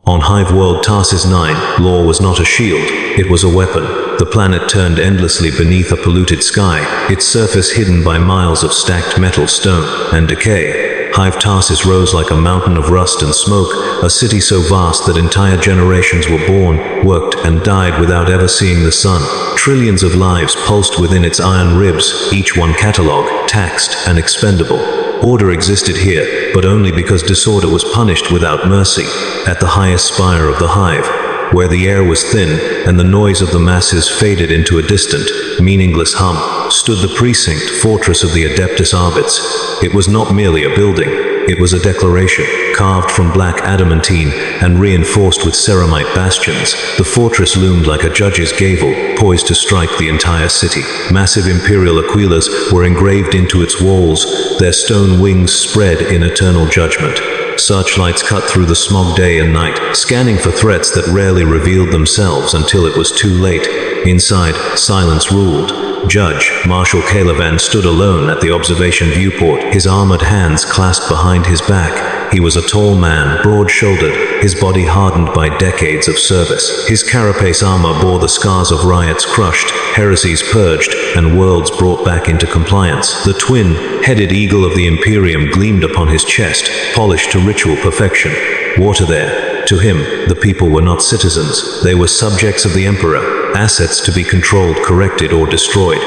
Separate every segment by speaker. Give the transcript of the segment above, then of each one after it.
Speaker 1: On Hive World Tarsis 9, law was not a shield, it was a weapon. The planet turned endlessly beneath a polluted sky, its surface hidden by miles of stacked metal, stone, and decay. Hive Tarsis rose like a mountain of rust and smoke, a city so vast that entire generations were born, worked, and died without ever seeing the sun. Trillions of lives pulsed within its iron ribs, each one catalogued, taxed, and expendable. Order existed here, but only because disorder was punished without mercy. At the highest spire of the hive, where the air was thin and the noise of the masses faded into a distant, meaningless hum, stood the precinct fortress of the Adeptus Arbites. It was not merely a building, it was a declaration, carved from black adamantine and reinforced with ceramite bastions. The fortress loomed like a judge's gavel, poised to strike the entire city. Massive Imperial aquilers were engraved into its walls, their stone wings spread in eternal judgment. Searchlights cut through the smog day and night, scanning for threats that rarely revealed themselves until it was too late. Inside, silence ruled. Judge Marshal Calavan stood alone at the observation viewport, his armored hands clasped behind his back. He was a tall man, broad-shouldered, his body hardened by decades of service. His carapace armor bore the scars of riots crushed, heresies purged, and worlds brought back into compliance. The twin-headed eagle of the Imperium gleamed upon his chest, polished to ritual perfection. Water there. To him, the people were not citizens. They were subjects of the Emperor, assets to be controlled, corrected, or destroyed.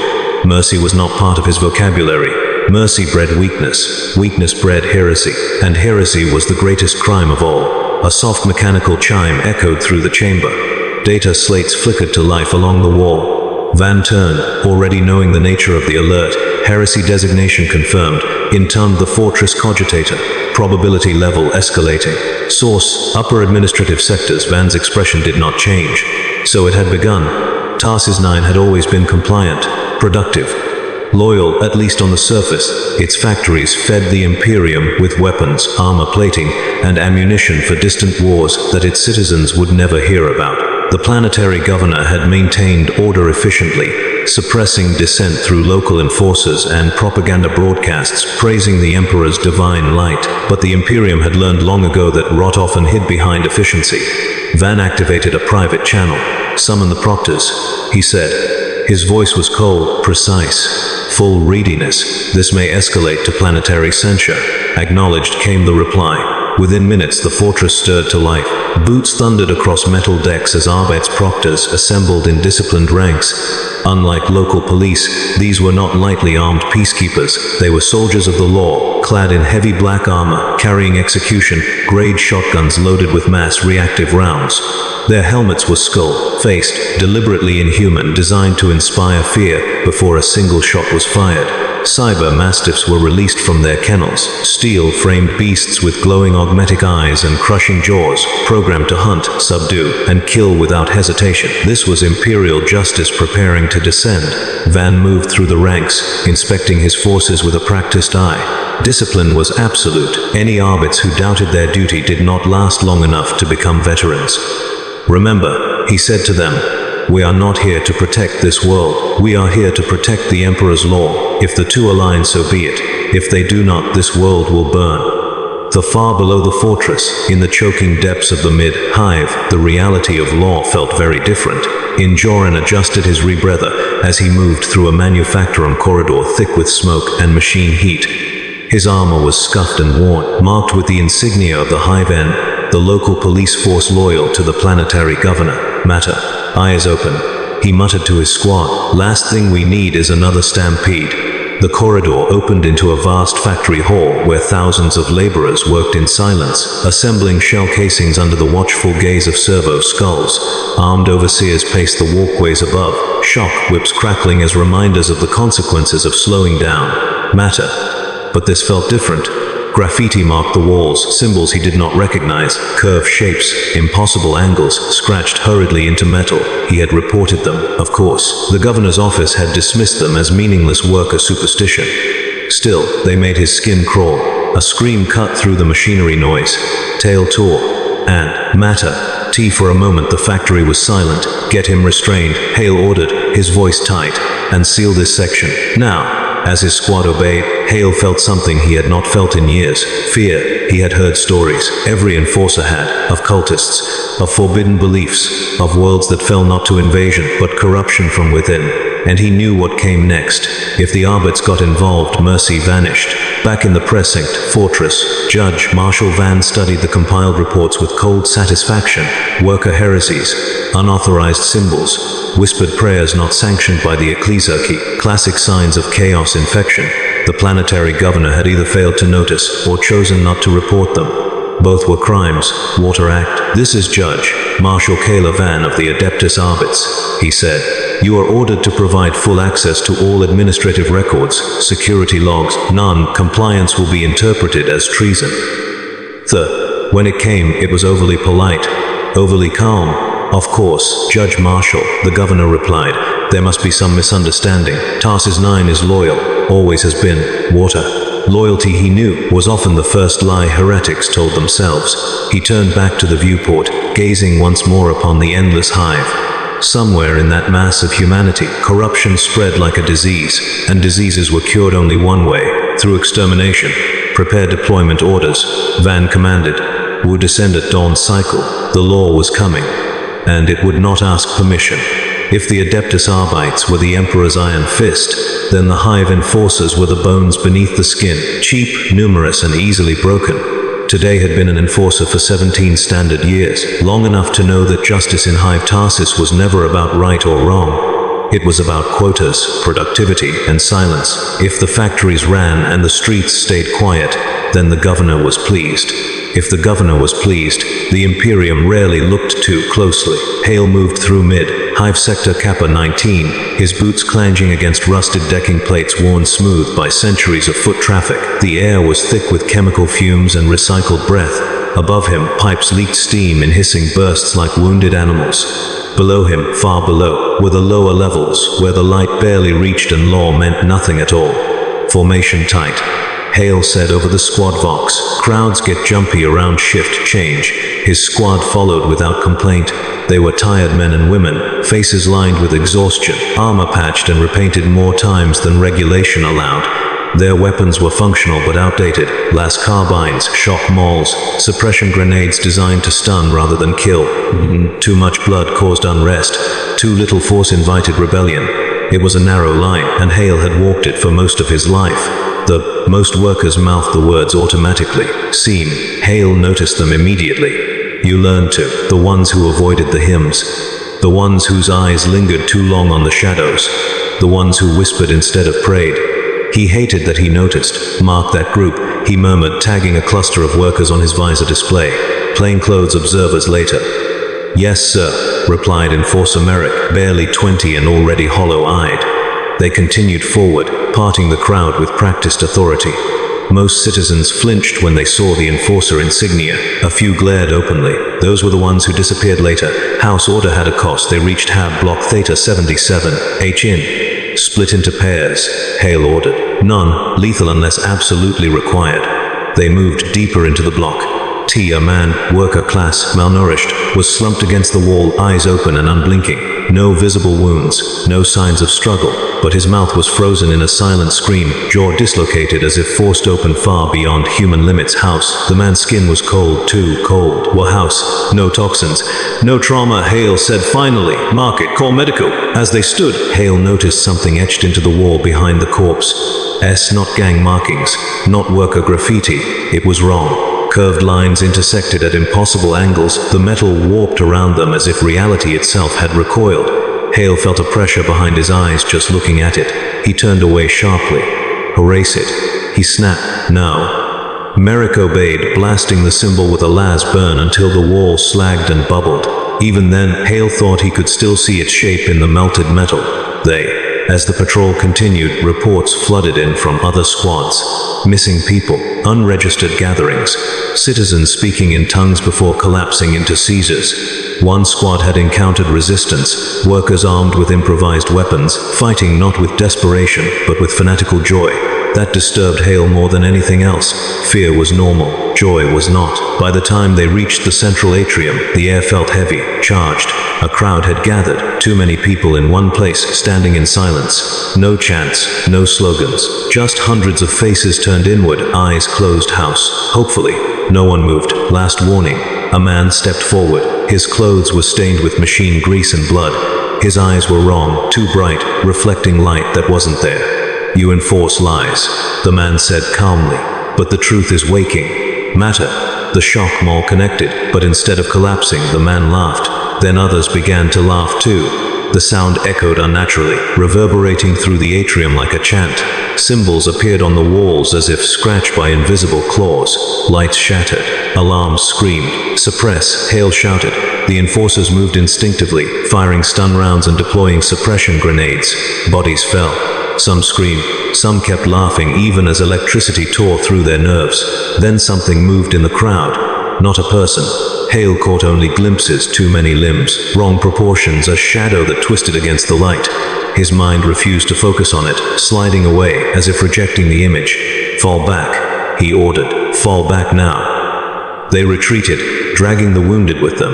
Speaker 1: Mercy was not part of his vocabulary. Mercy bred weakness. Weakness bred heresy. And heresy was the greatest crime of all. A soft mechanical chime echoed through the chamber. Data slates flickered to life along the wall. Van turned, already knowing the nature of the alert. Heresy designation confirmed. Intoned the fortress cogitator. Probability level escalating. Source, upper administrative sectors. Van's expression did not change. So it had begun. Tarsis 9 had always been compliant, productive, loyal, at least on the surface. Its factories fed the Imperium with weapons, armor plating, and ammunition for distant wars that its citizens would never hear about. The planetary governor had maintained order efficiently, suppressing dissent through local enforcers and propaganda broadcasts praising the Emperor's divine light. But the Imperium had learned long ago that rot often hid behind efficiency. Van activated a private channel. "Summon the proctors," he said. His voice was cold, precise, full readiness. "This may escalate to planetary censure." Acknowledged, came the reply. Within minutes, the fortress stirred to life. Boots thundered across metal decks as Arbites proctors assembled in disciplined ranks. Unlike local police, these were not lightly armed peacekeepers. They were soldiers of the law, clad in heavy black armor, carrying execution-grade shotguns loaded with mass reactive rounds. Their helmets were skull-faced, deliberately inhuman, designed to inspire fear before a single shot was fired. Cyber mastiffs were released from their kennels, steel-framed beasts with glowing augmetic eyes and crushing jaws, programmed to hunt, subdue, and kill without hesitation. This was Imperial justice preparing to descend. Van moved through the ranks, inspecting his forces with a practiced eye. Discipline was absolute. Any Arbites who doubted their duty did not last long enough to become veterans. "Remember," he said to them, "we are not here to protect this world. We are here to protect the Emperor's law. If the two align, so be it. If they do not, this world will burn." The far below the fortress, in the choking depths of the mid-hive, the reality of law felt very different. Injoran adjusted his rebreather as he moved through a manufactorum corridor thick with smoke and machine heat. His armor was scuffed and worn, marked with the insignia of the Hive N, the local police force loyal to the planetary governor. Matter, eyes open, he muttered to his squad. "Last thing we need is another stampede." The corridor opened into a vast factory hall where thousands of laborers worked in silence, assembling shell casings under the watchful gaze of servo skulls. Armed overseers paced the walkways above, shock whips crackling as reminders of the consequences of slowing down. Matter. But this felt different. Graffiti marked the walls, symbols he did not recognize, curved shapes, impossible angles, scratched hurriedly into metal. He had reported them, of course. The governor's office had dismissed them as meaningless worker superstition. Still, they made his skin crawl. A scream cut through the machinery noise. Tail tore. And, matter. For a moment the factory was silent. "Get him restrained," Hale ordered, his voice tight. "And seal this section. Now." As his squad obeyed, Hale felt something he had not felt in years. Fear. He had heard stories, every enforcer had, of cultists, of forbidden beliefs, of worlds that fell not to invasion, but corruption from within. And he knew what came next. If the Arbites got involved, mercy vanished. Back in the precinct fortress, Judge Marshal Van studied the compiled reports with cold satisfaction. Worker heresies, unauthorized symbols, whispered prayers not sanctioned by the ecclesiarchy, classic signs of chaos infection. The planetary governor had either failed to notice or chosen not to report them. Both were crimes. Water Act. This is Judge Marshal Kayla Van of the Adeptus Arbites, he said. You are ordered to provide full access to all administrative records, security logs. Non-compliance will be interpreted as treason. When it came, it was overly polite, overly calm. Of course, Judge Marshal, the governor replied. There must be some misunderstanding. Tarsus 9 is loyal, always has been. Water. Loyalty, he knew, was often the first lie heretics told themselves. He turned back to the viewport, gazing once more upon the endless hive. Somewhere in that mass of humanity, corruption spread like a disease, and diseases were cured only one way, through extermination. Prepare deployment orders, Van commanded. Would descend at dawn's cycle. The law was coming, and it would not ask permission. If the Adeptus Arbites were the Emperor's iron fist, then the Hive Enforcers were the bones beneath the skin, cheap, numerous, and easily broken. Today had been an enforcer for 17 standard years, long enough to know that justice in Hive Tarsus was never about right or wrong. It was about quotas, productivity, and silence. If the factories ran and the streets stayed quiet, then the governor was pleased. If the governor was pleased, the Imperium rarely looked too closely. Hale moved through Hive Sector Kappa 19, his boots clanging against rusted decking plates worn smooth by centuries of foot traffic. The air was thick with chemical fumes and recycled breath. Above him, pipes leaked steam in hissing bursts like wounded animals. Below him, far below, were the lower levels, where the light barely reached and law meant nothing at all. Formation tight. Hale said over the squad vox. Crowds get jumpy around shift change. His squad followed without complaint. They were tired men and women, faces lined with exhaustion, armor patched and repainted more times than regulation allowed. Their weapons were functional but outdated. Las carbines, shock mauls, suppression grenades designed to stun rather than kill. Too much blood caused unrest. Too little force invited rebellion. It was a narrow line, and Hale had walked it for most of his life. Most workers mouthed the words automatically. Seem. Hale noticed them immediately. You learned to. The ones who avoided the hymns. The ones whose eyes lingered too long on the shadows. The ones who whispered instead of prayed. He hated that he noticed. Mark that group, he murmured, tagging a cluster of workers on his visor display. Plainclothes observers later. Yes, sir, replied Enforcer Merrick, barely 20 and already hollow-eyed. They continued forward, parting the crowd with practiced authority. Most citizens flinched when they saw the Enforcer insignia. A few glared openly. Those were the ones who disappeared later. House order had a cost. They reached Hab Block Theta 77. H in. Split into pairs. Hale ordered. None, lethal unless absolutely required. They moved deeper into the block. T, a man, worker class, malnourished, was slumped against the wall, eyes open and unblinking. No visible wounds, no signs of struggle, but his mouth was frozen in a silent scream, jaw dislocated as if forced open far beyond human limits. House. The man's skin was cold, too cold. Well, house. No toxins, no trauma, Hale said finally. Mark it, call medical. As they stood, Hale noticed something etched into the wall behind the corpse. Not gang markings, not worker graffiti. It was wrong. Curved lines intersected at impossible angles, the metal warped around them as if reality itself had recoiled. Hale felt a pressure behind his eyes just looking at it. He turned away sharply. Erase it. He snapped. No. Merrick obeyed, blasting the symbol with a las burn until the wall slagged and bubbled. Even then, Hale thought he could still see its shape in the melted metal. As the patrol continued, reports flooded in from other squads. Missing people, unregistered gatherings, citizens speaking in tongues before collapsing into seizures. One squad had encountered resistance, workers armed with improvised weapons, fighting not with desperation, but with fanatical joy. That disturbed Hale more than anything else. Fear was normal, joy was not. By the time they reached the central atrium, the air felt heavy, charged. A crowd had gathered, too many people in one place, standing in silence. No chants, no slogans, just hundreds of faces turned inward, eyes closed house. Hopefully, no one moved. Last warning. A man stepped forward. His clothes were stained with machine grease and blood. His eyes were wrong, too bright, reflecting light that wasn't there. You enforce lies, the man said calmly. But the truth is waking. Matter. The shock mall connected, but instead of collapsing, the man laughed. Then others began to laugh too. The sound echoed unnaturally, reverberating through the atrium like a chant. Symbols appeared on the walls as if scratched by invisible claws. Lights shattered. Alarms screamed. Suppress, Hale shouted. The enforcers moved instinctively, firing stun rounds and deploying suppression grenades. Bodies fell. Some screamed. Some kept laughing even as electricity tore through their nerves. Then something moved in the crowd. Not a person. Hale caught only glimpses, too many limbs, wrong proportions, a shadow that twisted against the light. His mind refused to focus on it, sliding away as if rejecting the image. Fall back, he ordered. Fall back now. They retreated, dragging the wounded with them.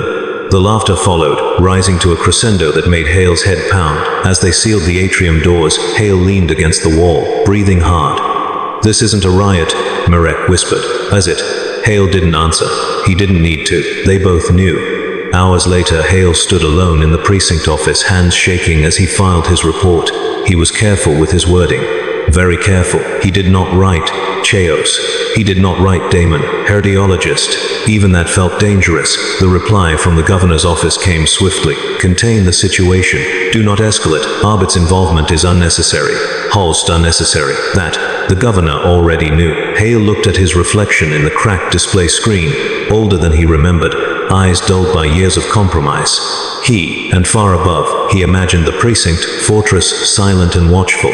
Speaker 1: The laughter followed, rising to a crescendo that made Hale's head pound. As they sealed the atrium doors, Hale leaned against the wall, breathing hard. This isn't a riot, Marek whispered. Is it? Hale didn't answer. He didn't need to. They both knew. Hours later, Hale stood alone in the precinct office, hands shaking as he filed his report. He was careful with his wording. Very careful. He did not write Chaos. He did not write Damon, herdiologist. Even that felt dangerous. The reply from the governor's office came swiftly. Contain the situation. Do not escalate. Arbit's involvement is unnecessary. Holst unnecessary. That, the governor already knew. Hale looked at his reflection in the cracked display screen, older than he remembered, eyes dulled by years of compromise. He, and far above, he imagined the precinct, fortress, silent and watchful.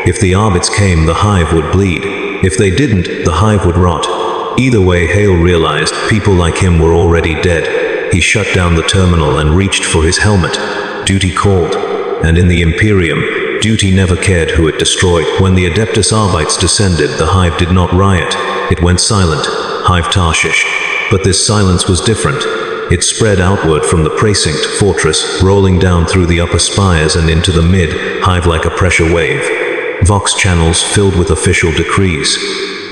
Speaker 1: If the Arbites came, the Hive would bleed. If they didn't, the Hive would rot. Either way, Hale realized people like him were already dead. He shut down the terminal and reached for his helmet. Duty called. And in the Imperium, duty never cared who it destroyed. When the Adeptus Arbites descended, the Hive did not riot. It went silent. Hive Tarshish. But this silence was different. It spread outward from the precinct fortress, rolling down through the upper spires and into the mid-Hive like a pressure wave. Vox channels filled with official decrees.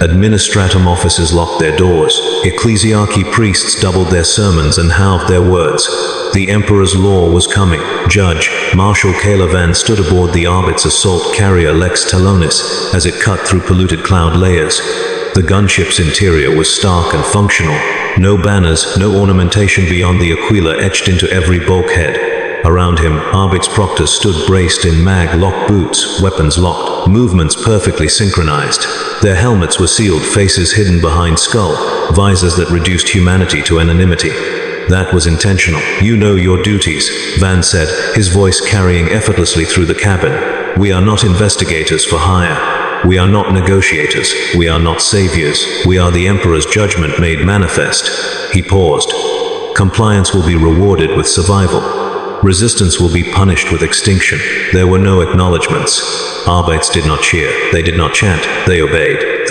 Speaker 1: Administratum offices locked their doors. Ecclesiarchy priests doubled their sermons and halved their words. The Emperor's law was coming. Judge, Marshal Calavan stood aboard the Arbit's assault carrier Lex Talonis as it cut through polluted cloud layers. The gunship's interior was stark and functional. No banners, no ornamentation beyond the aquila etched into every bulkhead. Around him, Arbit's proctors stood braced in mag-locked boots, weapons locked, movements perfectly synchronized. Their helmets were sealed, faces hidden behind skull, visors that reduced humanity to anonymity. That was intentional. You know your duties, Van said, his voice carrying effortlessly through the cabin. We are not investigators for hire. We are not negotiators. We are not saviors. We are the Emperor's judgment made manifest. He paused. Compliance will be rewarded with survival. Resistance will be punished with extinction. There were no acknowledgements. Arbites did not cheer. They did not chant. They obeyed.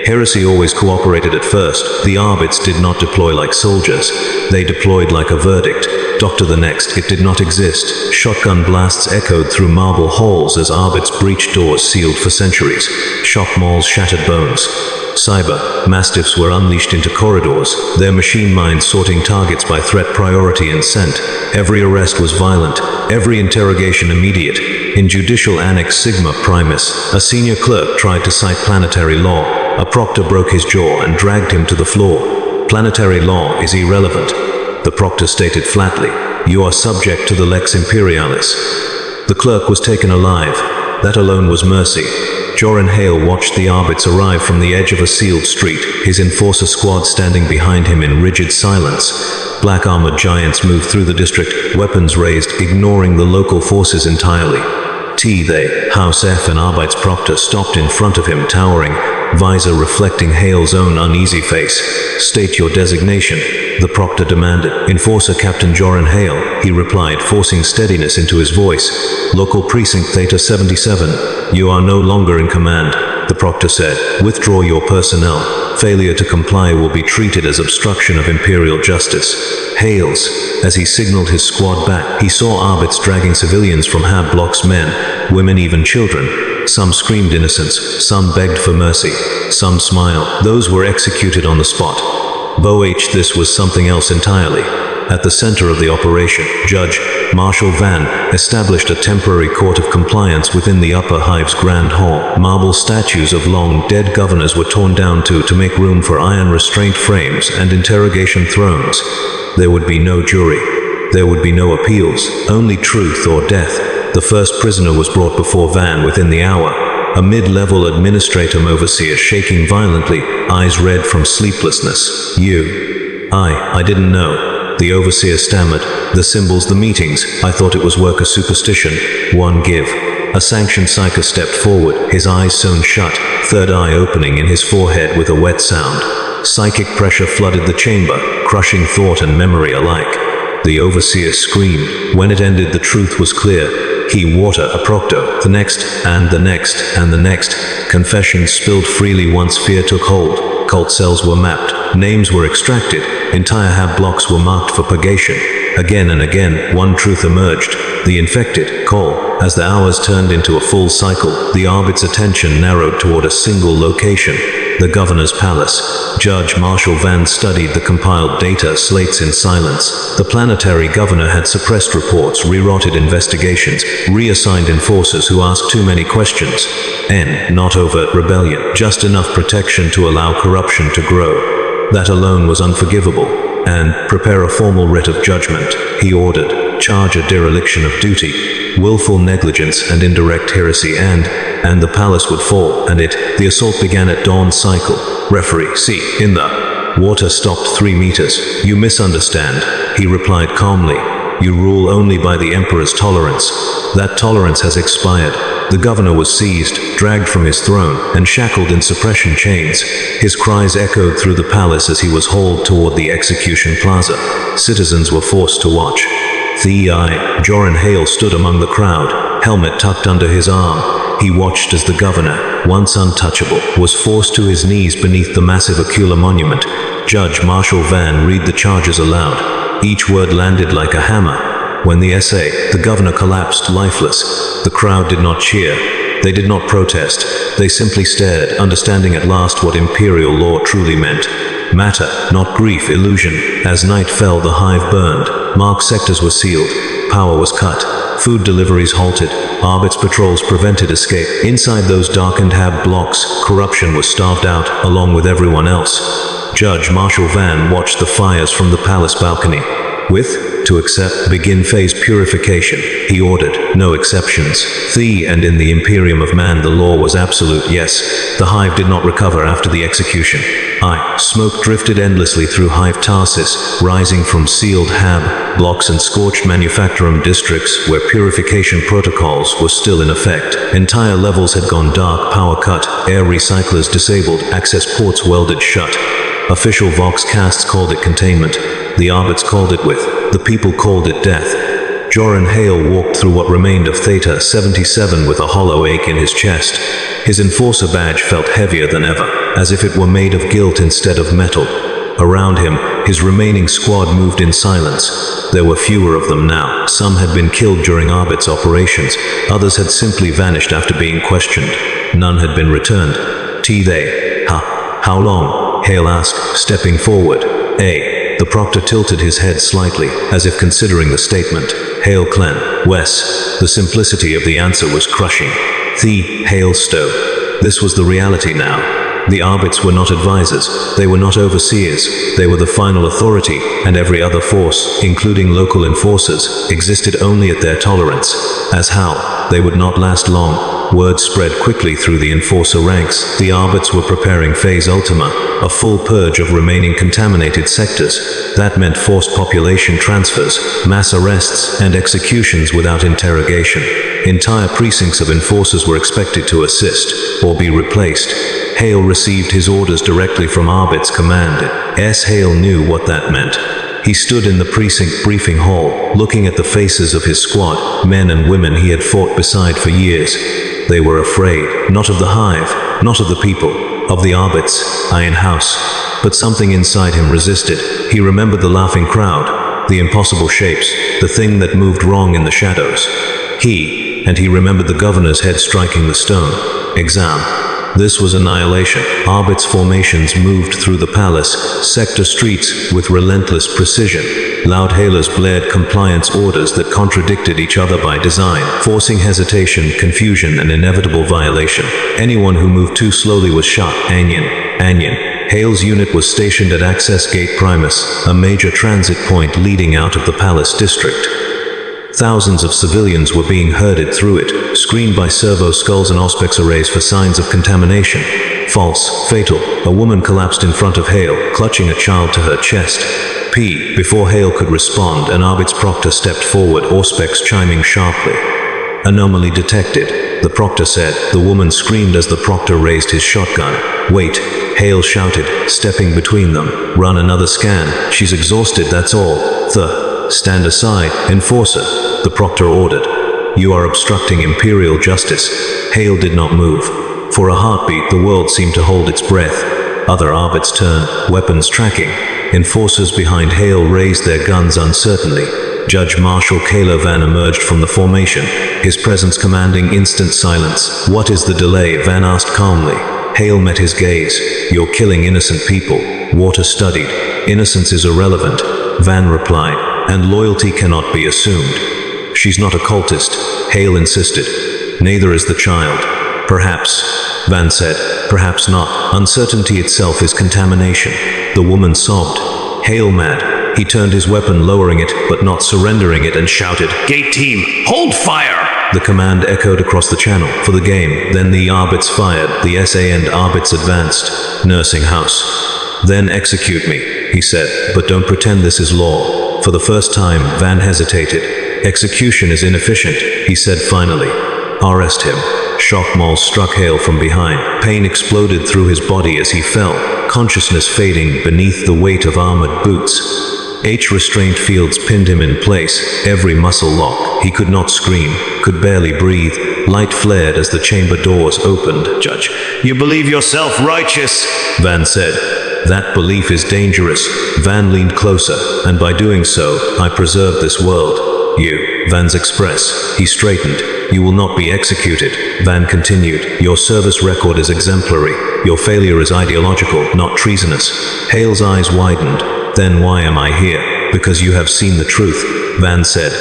Speaker 1: Heresy always cooperated at first. The Arbites did not deploy like soldiers. They deployed like a verdict. Doctor the next. It did not exist. Shotgun blasts echoed through marble halls as Arbites breached doors sealed for centuries. Shock mauls shattered bones. Cyber mastiffs were unleashed into corridors, their machine minds sorting targets by threat priority and scent. Every arrest was violent, every interrogation immediate. In Judicial Annex Sigma Primus, a senior clerk tried to cite planetary law. A proctor broke his jaw and dragged him to the floor. Planetary law is irrelevant. The proctor stated flatly, you are subject to the Lex Imperialis. The clerk was taken alive. That alone was mercy. Joran Hale watched the Arbites arrive from the edge of a sealed street, his enforcer squad standing behind him in rigid silence. Black-armored giants moved through the district, weapons raised, ignoring the local forces entirely. They, House F and Arbites Proctor stopped in front of him, towering, visor reflecting Hale's own uneasy face. State your designation, the Proctor demanded. Enforcer Captain Joran Hale, he replied, forcing steadiness into his voice. Local Precinct Theta 77, you are no longer in command. the proctor said. "Withdraw your personnel. Failure to comply will be treated as obstruction of Imperial justice." Hails. As he signaled his squad back, he saw Arbites dragging civilians from Hab blocks, men, women, even children. Some screamed innocence, some begged for mercy, some smiled. Those were executed on the spot. This was something else entirely. At the center of the operation, Judge Marshal Van established a temporary court of compliance within the upper Hive's grand hall. Marble statues of long-dead governors were torn down to make room for iron restraint frames and interrogation thrones. There would be no jury. There would be no appeals, only truth or death. The first prisoner was brought before Van within the hour. A mid-level administratum overseer shaking violently, eyes red from sleeplessness. I didn't know. The overseer stammered. "The symbols, the meetings. I thought it was worker superstition. One give." A sanctioned psyker stepped forward, his eyes sewn shut, third eye opening in his forehead with a wet sound. Psychic pressure flooded the chamber, crushing thought and memory alike. The overseer screamed. When it ended, the truth was clear. He water a proctor, the next, and the next, and the next. Confessions spilled freely once fear took hold. Cult cells were mapped, names were extracted, entire Hab blocks were marked for purgation. Again and again, one truth emerged. The infected, Cole. As the hours turned into a full cycle, the Arbit's attention narrowed toward a single location. The governor's palace. Judge Marshal Van studied the compiled data slates in silence. The planetary governor had suppressed reports, rerotted investigations, reassigned enforcers who asked too many questions. Not overt rebellion, just enough protection to allow corruption to grow. That alone was unforgivable. And prepare a formal writ of judgment, he ordered. Charge a dereliction of duty, willful negligence and indirect heresy, and the palace would fall, and the assault began at dawn cycle. Referee, see, in the water stopped 3 meters. You misunderstand, he replied calmly. You rule only by the Emperor's tolerance. That tolerance has expired. The governor was seized, dragged from his throne, and shackled in suppression chains. His cries echoed through the palace as he was hauled toward the execution plaza. Citizens were forced to watch. Joran Hale stood among the crowd, helmet tucked under his arm. He watched as the governor, once untouchable, was forced to his knees beneath the massive ocular monument. Judge Marshal Van read the charges aloud. Each word landed like a hammer. When the the governor collapsed lifeless. The crowd did not cheer. They did not protest. They simply stared, understanding at last what Imperial law truly meant. Matter, not grief, illusion. As night fell, the Hive burned. Marked sectors were sealed. Power was cut. Food deliveries halted. Arbites patrols prevented escape. Inside those darkened Hab blocks, corruption was starved out, along with everyone else. Judge Marshal Van watched the fires from the palace balcony. To accept, begin phase purification, he ordered, no exceptions. And in the Imperium of Man the law was absolute, yes. The Hive did not recover after the execution. Smoke drifted endlessly through Hive Tarsis, rising from sealed Hab blocks and scorched manufacturum districts where purification protocols were still in effect. Entire levels had gone dark, power cut, air recyclers disabled, access ports welded shut. Official Vox casts called it containment. The Arbites called it the people called it death. Joran Hale walked through what remained of Theta 77 with a hollow ache in his chest. His enforcer badge felt heavier than ever, as if it were made of guilt instead of metal. Around him, his remaining squad moved in silence. There were fewer of them now. Some had been killed during Arbites operations. Others had simply vanished after being questioned. None had been returned. How long? Hale asked, stepping forward. The proctor tilted his head slightly, as if considering the statement. Hale Clen, Wes. The simplicity of the answer was crushing. Hale Stowe. This was the reality now. The Arbites were not advisors, they were not overseers, they were the final authority, and every other force, including local enforcers, existed only at their tolerance. As how, they would not last long. Word spread quickly through the enforcer ranks. The Arbites were preparing Phase Ultima, a full purge of remaining contaminated sectors. That meant forced population transfers, mass arrests, and executions without interrogation. Entire precincts of enforcers were expected to assist, or be replaced. Hale received his orders directly from Arbites command. Hale knew what that meant. He stood in the precinct briefing hall, looking at the faces of his squad, men and women he had fought beside for years. They were afraid, Not of the Hive, not of the people, of the Arbites, Iron House. But something inside him resisted. He remembered the laughing crowd, the impossible shapes, the thing that moved wrong in the shadows. And he remembered the governor's head striking the stone. Exam. This was annihilation. Arbites formations moved through the palace, sector streets with relentless precision. Loud hailers blared compliance orders that contradicted each other by design, forcing hesitation, confusion, and inevitable violation. Anyone who moved too slowly was shot. Anyan. Hale's unit was stationed at Access Gate Primus, a major transit point leading out of the palace district. Thousands of civilians were being herded through it, screened by servo skulls and auspex arrays for signs of contamination. False, fatal. A woman collapsed in front of Hale, clutching a child to her chest. Before Hale could respond, an Arbites proctor stepped forward, auspex chiming sharply. Anomaly detected, the proctor said. The woman screamed as the proctor raised his shotgun. Wait, Hale shouted, stepping between them. Run another scan. She's exhausted, that's all. Stand aside, Enforcer, the proctor ordered. You are obstructing Imperial justice. Hale did not move. For a heartbeat, the world seemed to hold its breath. Other Arbites turned, weapons tracking. Enforcers behind Hale raised their guns uncertainly. Judge Marshal Kayla Van emerged from the formation, his presence commanding instant silence. What is the delay? Van asked calmly. Hale met his gaze. You're killing innocent people. Water studied. Innocence is irrelevant, Van replied. And loyalty cannot be assumed. She's not a cultist, Hale insisted. Neither is the child. Perhaps, Van said. Perhaps not. Uncertainty itself is contamination. The woman sobbed. Hale mad. He turned his weapon, lowering it, but not surrendering it, and shouted, Gate team, hold fire! The command echoed across the channel. For the game. Then the Arbites fired. The SA and Arbites advanced. Nursing house. Then execute me, he said. But don't pretend this is law. For the first time, Van hesitated. Execution is inefficient, he said finally. Arrest him. Shock maul struck Hale from behind. Pain exploded through his body as he fell, consciousness fading beneath the weight of armored boots. Restraint fields pinned him in place, every muscle locked. He could not scream, could barely breathe. Light flared as the chamber doors opened. Judge, you believe yourself righteous, Van said. That belief is dangerous. Van leaned closer, and by doing so, I preserve this world. You, Van's express. He straightened. You will not be executed, Van continued. Your service record is exemplary. Your failure is ideological, not treasonous. Hale's eyes widened. Then why am I here? Because you have seen the truth, Van said,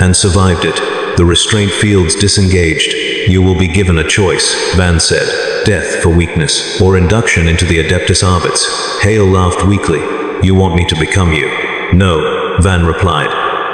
Speaker 1: and survived it. The restraint fields disengaged. You will be given a choice, Van said. Death for weakness, or induction into the Adeptus Arbites. Hale laughed weakly. You want me to become you? No, Van replied.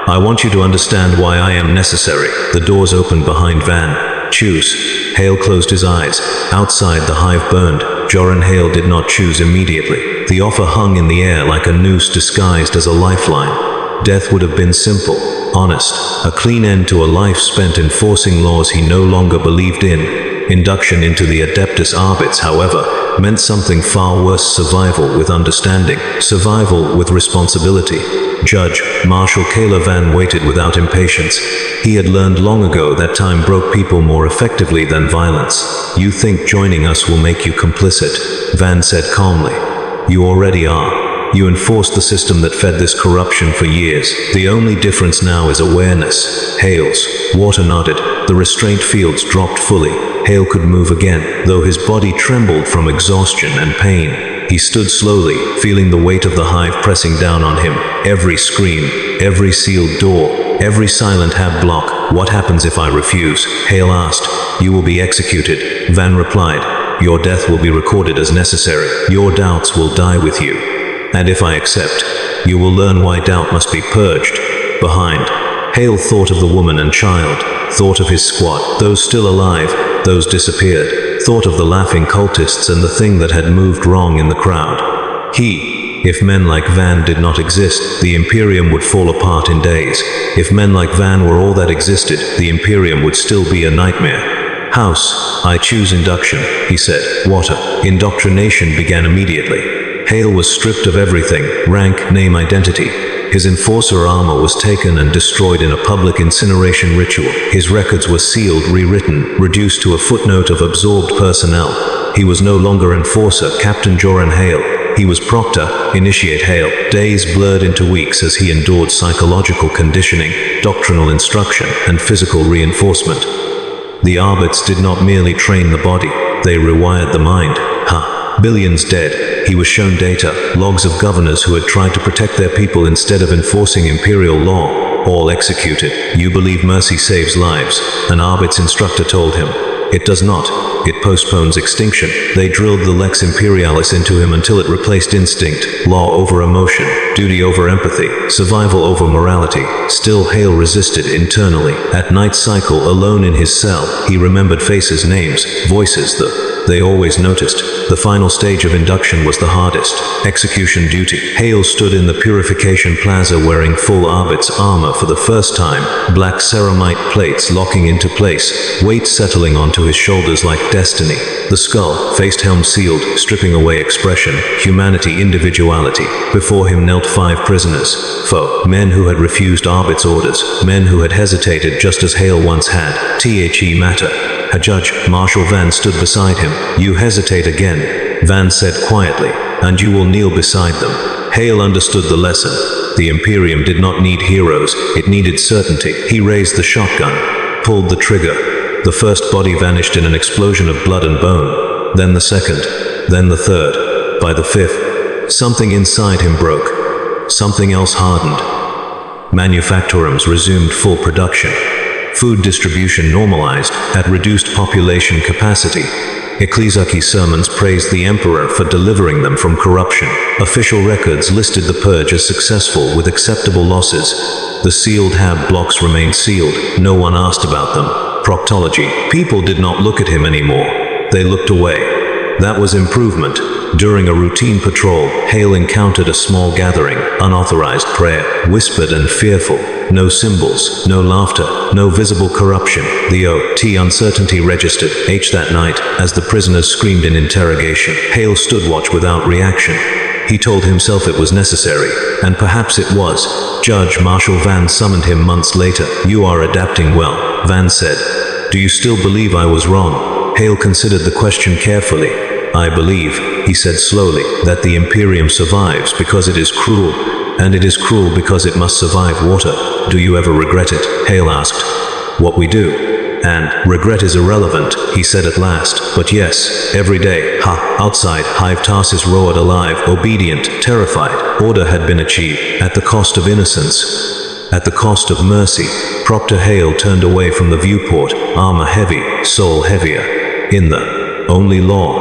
Speaker 1: I want you to understand why I am necessary. The doors opened behind Van. Choose. Hale closed his eyes. Outside, the hive burned. Joran Hale did not choose immediately. The offer hung in the air like a noose disguised as a lifeline. Death would have been simple, honest, a clean end to a life spent enforcing laws he no longer believed in. Induction into the Adeptus Arbites, however, meant something far worse: survival with understanding, survival with responsibility. Judge Marshal Kayla Van waited without impatience. He had learned long ago that time broke people more effectively than violence. You think joining us will make you complicit, Van said calmly. You already are. You enforced the system that fed this corruption for years. The only difference now is awareness. Hale's water nodded. The restraint fields dropped fully. Hale could move again, though his body trembled from exhaustion and pain. He stood slowly, feeling the weight of the hive pressing down on him. Every scream, every sealed door, every silent hab block. What happens if I refuse? Hale asked. You will be executed, Van replied. Your death will be recorded as necessary. Your doubts will die with you. And if I accept, you will learn why doubt must be purged. Behind. Hale thought of the woman and child, thought of his squad, those still alive, those disappeared, thought of the laughing cultists and the thing that had moved wrong in the crowd. If men like Van did not exist, the Imperium would fall apart in days. If men like Van were all that existed, the Imperium would still be a nightmare. House, I choose induction, he said. Water. Indoctrination began immediately. Hale was stripped of everything, rank, name, identity. His enforcer armor was taken and destroyed in a public incineration ritual. His records were sealed, rewritten, reduced to a footnote of absorbed personnel. He was no longer enforcer, Captain Joran Hale. He was Proctor, Initiate Hale. Days blurred into weeks as he endured psychological conditioning, doctrinal instruction, and physical reinforcement. The Arbites did not merely train the body, they rewired the mind. Billions dead. He was shown data, logs of governors who had tried to protect their people instead of enforcing imperial law, all executed. You believe mercy saves lives, an Arbites instructor told him. It does not. It postpones extinction. They drilled the Lex Imperialis into him until it replaced instinct, law over emotion, duty over empathy, survival over morality. Still Hale resisted internally. At night cycle, alone in his cell, he remembered faces, names, voices, they always noticed. The final stage of induction was the hardest. Execution duty. Hale stood in the purification plaza wearing full Arbites armor for the first time, black ceramite plates locking into place, weight settling onto his shoulders like destiny. The skull, faced helm sealed, stripping away expression, humanity, individuality. Before him knelt 5 prisoners. Foe. Men who had refused Arbites orders, men who had hesitated just as Hale once had. The matter. A judge, Marshal Van, stood beside him. You hesitate again, Van said quietly, and you will kneel beside them. Hale understood the lesson. The Imperium did not need heroes, it needed certainty. He raised the shotgun, pulled the trigger. The first body vanished in an explosion of blood and bone, then the second, then the third. By the 5th, something inside him broke. Something else hardened. Manufactorums resumed full production. Food distribution normalized at reduced population capacity. Ecclesiarchy sermons praised the emperor for delivering them from corruption. Official records listed the purge as successful with acceptable losses. The sealed hab blocks remained sealed. No one asked about them. Proctology. People did not look at him anymore. They looked away. That was improvement. During a routine patrol, Hale encountered a small gathering, unauthorized prayer, whispered and fearful. No symbols, no laughter, no visible corruption. The OT uncertainty registered that night as the prisoners screamed in interrogation. Hale stood watch without reaction. He told himself it was necessary, and perhaps it was. Judge Marshal Van summoned him months later. You are adapting well, Van said. Do you still believe I was wrong? Hale considered the question carefully. I believe, he said slowly, that the Imperium survives because it is cruel, and it is cruel because it must survive water. Do you ever regret it? Hale asked. What we do. And regret is irrelevant, he said at last. But yes, every day. Outside, Hive Tarsis roared alive, obedient, terrified. Order had been achieved, at the cost of innocence. At the cost of mercy. Proctor Hale turned away from the viewport, armor heavy, soul heavier. In the only law